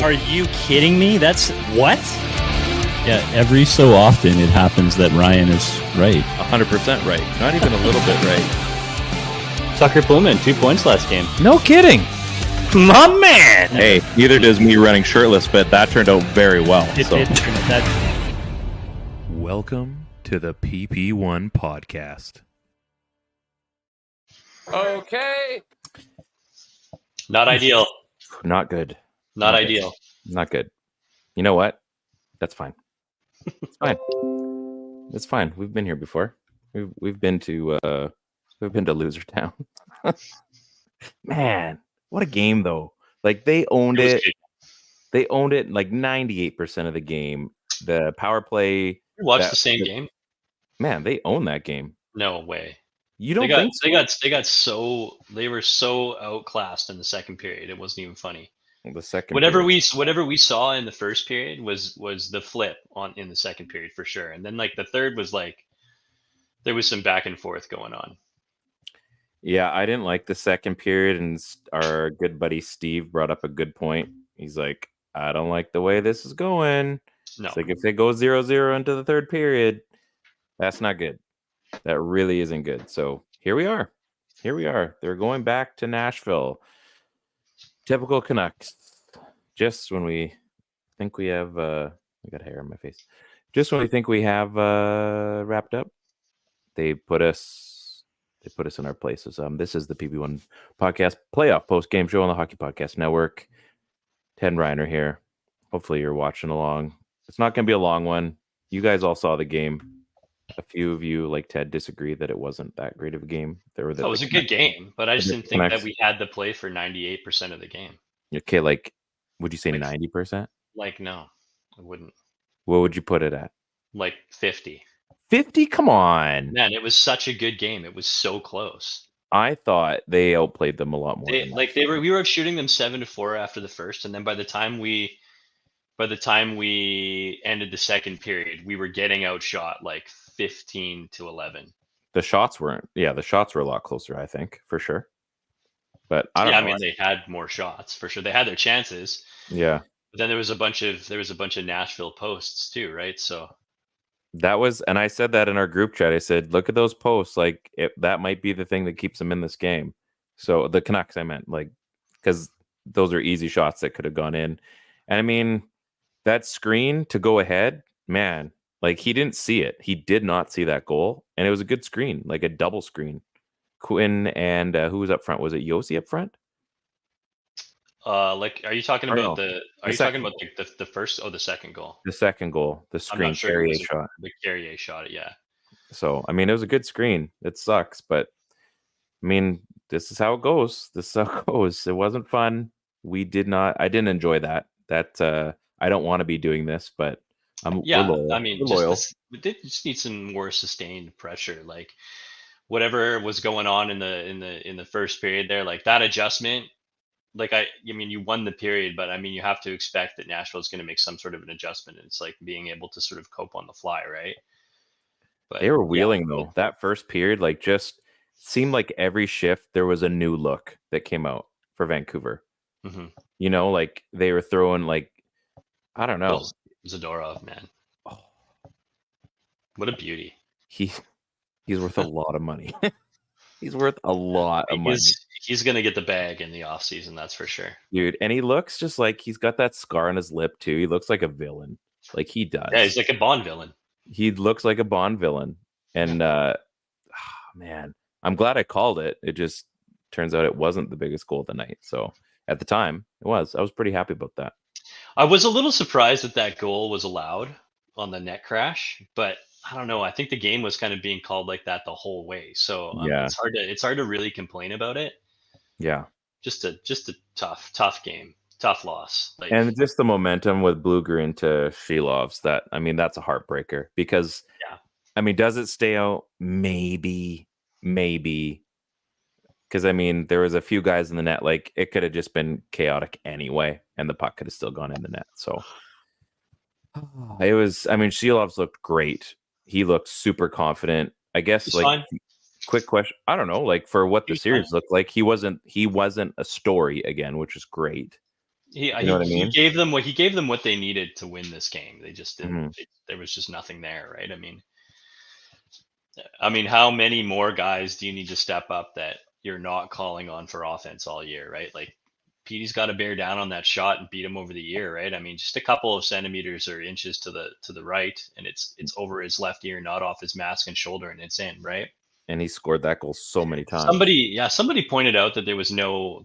Are you kidding me? That's what? Yeah, every so often it happens that Ryan is right. 100% right. Not even a little bit right. Tucker Blumen, 2 points last game. No kidding. My man! Hey, neither does me running shirtless, but that turned out very well. It did. Welcome to the PP1 podcast. Okay. Not ideal. Not good. Not ideal. Not good. You know what? That's fine. It's fine. It's fine. We've been here before. We've been to Loser Town. Man, what a game though. Like they owned it. They owned it like 98% of the game. The power play. You watched the same game? Man, they owned that game. No way. You don't think so? They were so outclassed in the second period. It wasn't even funny. The second whatever period. we saw in the first period was the flip in the second period for sure. And then like the third was like there was some back and forth going on. Yeah, I didn't like the second period, and our good buddy Steve brought up a good point. He's like, I don't like the way this is going. No. It's like if it goes 0-0 into the third period, that's not good. That really isn't good. So here we are. They're going back to Nashville. Typical Canucks. Just when we think we have I got hair on my face. Just when we think we have wrapped up, they put us in our places. This is the PP1 podcast playoff post-game show on the Hockey Podcast Network. Ted and Ryan are here. Hopefully you're watching along. It's not going to be a long one. You guys all saw the game. A few of you, like Ted, disagree that it wasn't that great of a game. It was a good game, but I just didn't think that we had to play for 98% of the game. Okay, like, would you say 90%? Like, no, I wouldn't. What would you put it at? Like 50. 50? Come on. Man, it was such a good game. It was so close. I thought they outplayed them a lot more. We were shooting them 7-4 after the first, and then by the time we ended the second period, we were getting outshot like 15-11. The shots were a lot closer, I think, for sure. But I don't know. I mean, they had more shots for sure. They had their chances. Yeah. But then there was a bunch of Nashville posts too, right? So that was, and I said that in our group chat. I said, look at those posts. Like that might be the thing that keeps them in this game. So the Canucks, I meant, like, because those are easy shots that could have gone in. And I mean, that screen to go ahead, man, like he didn't see it. He did not see that goal. And it was a good screen, like a double screen. Quinn and who was up front? Was it Yossi up front? like, are you talking about the first? Oh, the second goal. The second goal, the screen Carrier shot. The Carrier shot, yeah. So I mean, it was a good screen. It sucks, but I mean, this is how it goes. It wasn't fun. I didn't enjoy that. I don't want to be doing this, but we're loyal. I mean, we just need some more sustained pressure. Like whatever was going on in the first period there, like that adjustment. Like I mean, you won the period, but I mean, you have to expect that Nashville is going to make some sort of an adjustment. It's like being able to sort of cope on the fly, right? But they were wheeling though. That first period, like, just seemed like every shift there was a new look that came out for Vancouver. Mm-hmm. You know, like they were throwing, like, I don't know. Zadorov, man. Oh, what a beauty. He's worth a lot of money. He's worth a lot of money. He's going to get the bag in the offseason, that's for sure. Dude, and he looks just like he's got that scar on his lip, too. He looks like a villain. Like he does. Yeah, he's like a Bond villain. He looks like a Bond villain. And, man, I'm glad I called it. It just turns out it wasn't the biggest goal of the night. So at the time, it was. I was pretty happy about that. I was a little surprised that goal was allowed on the net crash, but I don't know. I think the game was kind of being called like that the whole way. So yeah, it's hard to really complain about it. Yeah. Just a tough game, tough loss. Like, and just the momentum with Bluger into Shilovs, that's a heartbreaker because, I mean, does it stay out? Maybe. Because, I mean, there was a few guys in the net, like it could have just been chaotic anyway, and the puck could have still gone in the net. So it was, I mean, Shilovs looked great. He looked super confident. I guess, he's like, fine. Quick question. I don't know, like, for what the series looked like, he wasn't a story again, which is great. You know what I mean? He gave them what they needed to win this game. They just didn't. Mm-hmm. There was just nothing there, right? I mean, how many more guys do you need to step up that you're not calling on for offense all year, right? Like Petey's got to bear down on that shot and beat him over the ear, right? I mean, just a couple of centimeters or inches to the right, and it's over his left ear, not off his mask and shoulder, and it's in, right? And he scored that goal so many times. Somebody pointed out that there was no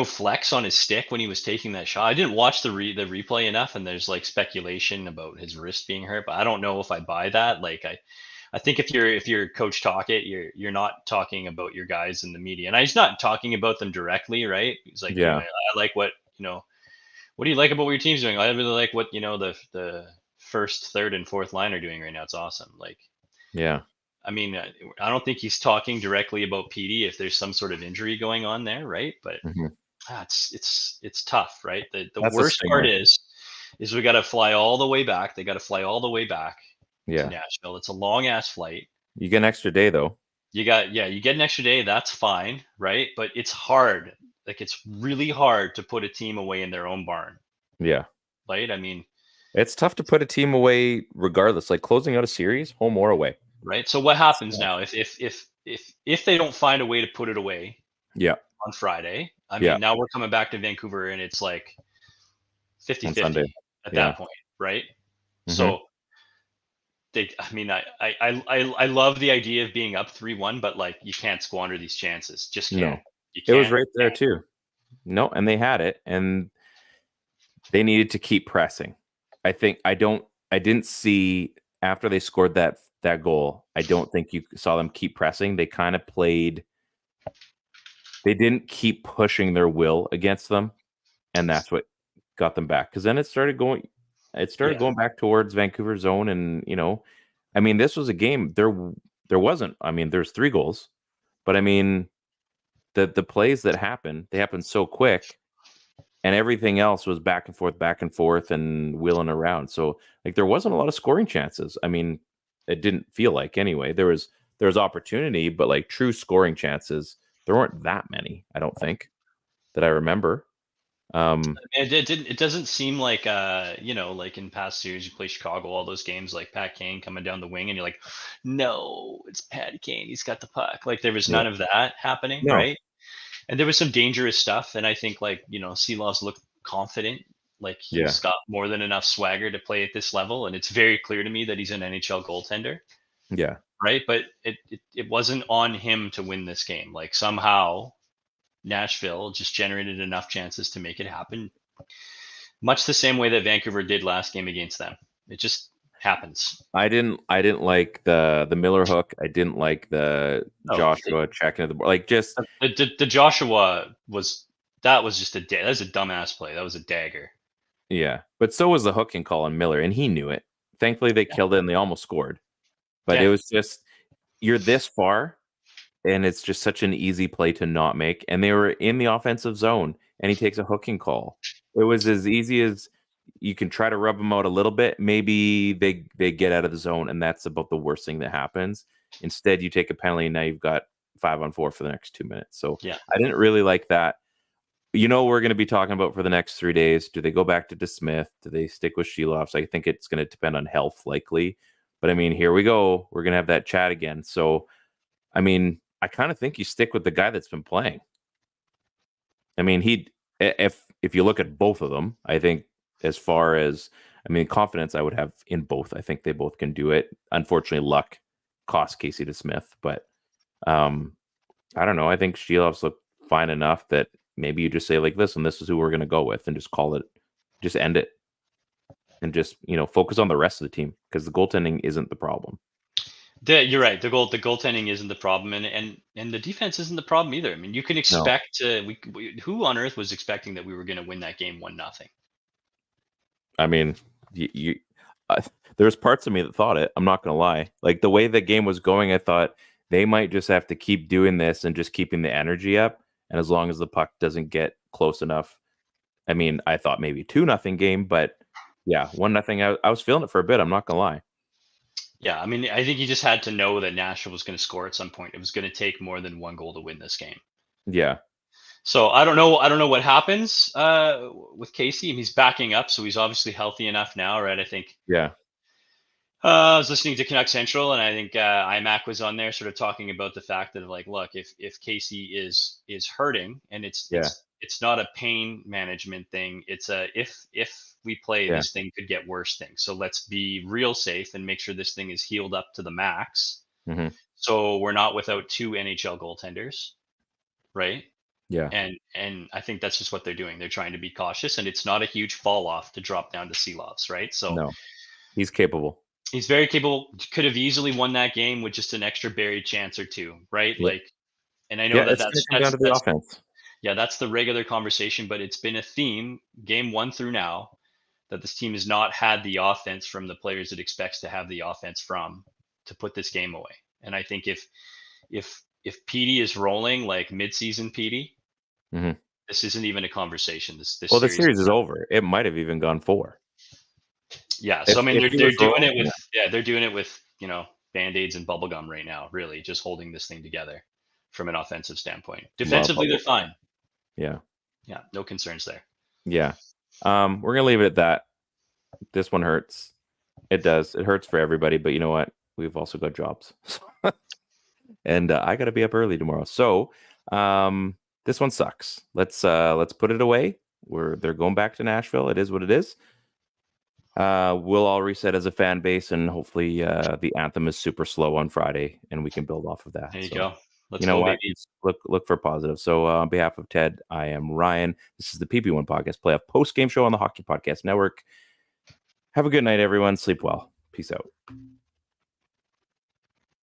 flex on his stick when he was taking that shot. I didn't watch the replay enough, and there's like speculation about his wrist being hurt, but I don't know if I buy that. Like I think if you're Coach Talkett, you're not talking about your guys in the media, and he's not talking about them directly, right? He's like, Yeah. I like what what do you like about what your team's doing? I really like what the first, third, and fourth line are doing right now. It's awesome. Like, yeah. I mean, I don't think he's talking directly about PD if there's some sort of injury going on there, right? But it's tough, right? The worst part is we got to fly all the way back. They got to fly all the way back to Nashville. It's a long ass flight. You get an extra day though. You get an extra day. That's fine, right? But it's hard. Like it's really hard to put a team away in their own barn. Yeah. Right? I mean, it's tough to put a team away regardless, like closing out a series, home or away. Right. So what happens now if they don't find a way to put it away on Friday? I mean, now we're coming back to Vancouver and it's like 50-50 at that point, right? Mm-hmm. So I love the idea of being up 3-1, but like you can't squander these chances. Just can't. No. It was right there too. No, and they had it, and they needed to keep pressing. I didn't see after they scored that goal. I don't think you saw them keep pressing. They kind of played. They didn't keep pushing their will against them, and that's what got them back. Because then it started going back towards Vancouver zone, and I mean, this was a game. There wasn't. I mean, there's 3 goals, but I mean, the plays that happened, they happened so quick. And everything else was back and forth and wheeling around. So like there wasn't a lot of scoring chances. I mean, it didn't feel like anyway. There was opportunity, but like true scoring chances, there weren't that many, I don't think, that I remember. It doesn't seem like like in past series you play Chicago, all those games like Pat Kane coming down the wing and you're like, no, it's Pat Kane, he's got the puck. Like there was none of that happening, right? And there was some dangerous stuff, and I think like Silovs looked confident, like he's got more than enough swagger to play at this level, and it's very clear to me that he's an NHL goaltender. Yeah. Right, but it wasn't on him to win this game. Like somehow Nashville just generated enough chances to make it happen, much the same way that Vancouver did last game against them. It just happens. I didn't like the Miller hook. I didn't like the Joshua checking at the board. Like just the Joshua was just that was a dumbass play. That was a dagger. Yeah, but so was the hooking call on Miller, and he knew it. Thankfully, they killed it and they almost scored. But it was just you're this far, and it's just such an easy play to not make. And they were in the offensive zone, and he takes a hooking call. It was as easy as you can try to rub them out a little bit. Maybe they get out of the zone, and that's about the worst thing that happens. Instead, you take a penalty, and now you've got 5-on-4 for the next 2 minutes. So I didn't really like that. We're going to be talking about for the next 3 days. Do they go back to DeSmith? Do they stick with Shilovs? I think it's going to depend on health, likely. But I mean, here we go. We're going to have that chat again. So, I mean, I kind of think you stick with the guy that's been playing. I mean, if you look at both of them, I think as far as, confidence I would have in both. I think they both can do it. Unfortunately, luck cost Casey DeSmith. But I don't know. I think Shilovs look fine enough that maybe you just say like, listen, this is who we're going to go with, and just call it, just end it. And just focus on the rest of the team, because the goaltending isn't the problem. You're right. The goaltending isn't the problem, and the defense isn't the problem either. I mean, you can expect who on earth was expecting that we were going to win that game 1-0? I mean, there's parts of me that thought it. I'm not going to lie. Like the way the game was going, I thought they might just have to keep doing this and just keeping the energy up. And as long as the puck doesn't get close enough, I mean, I thought maybe 2-0 game, but. Yeah, 1-0. I was feeling it for a bit. I'm not gonna lie. Yeah, I mean, I think you just had to know that Nashville was going to score at some point. It was going to take more than 1 goal to win this game. Yeah, So I don't know what happens with Casey. He's backing up, so he's obviously healthy enough now, right? I think. Yeah. I was listening to Canucks Central, and I think IMAC was on there, sort of talking about the fact that, like, look, if Casey is hurting, and it's not a pain management thing, it's a if we play, this thing could get worse thing. So let's be real safe and make sure this thing is healed up to the max. Mm-hmm. So we're not without 2 NHL goaltenders, right? Yeah. And I think that's just what they're doing. They're trying to be cautious, and it's not a huge fall off to drop down to Silovs, right? So no, he's capable. He's very capable. Could have easily won that game with just an extra buried chance or two, right? Yeah. Like, and I know that's down to the offense. Yeah, that's the regular conversation, but it's been a theme game 1 through now that this team has not had the offense from the players it expects to have the offense from to put this game away. And I think if PD is rolling like midseason PD, this isn't even a conversation. This the series is over. It might have even gone 4. Yeah, so I mean, they're doing it with they're doing it with Band-Aids and bubblegum right now, really just holding this thing together from an offensive standpoint. Defensively, they're fine. Yeah, no concerns there. Yeah, we're gonna leave it at that. This one hurts. It does. It hurts for everybody, but you know what? We've also got jobs, and I got to be up early tomorrow. So this one sucks. Let's put it away. They're going back to Nashville. It is what it is. We'll all reset as a fan base, and hopefully the anthem is super slow on Friday, and we can build off of that. There you go. Let's you know go, what? baby. Look for positive. So on behalf of Ted, I am Ryan. This is the PP1 Podcast, playoff post-game show on the Hockey Podcast Network. Have a good night, everyone. Sleep well. Peace out.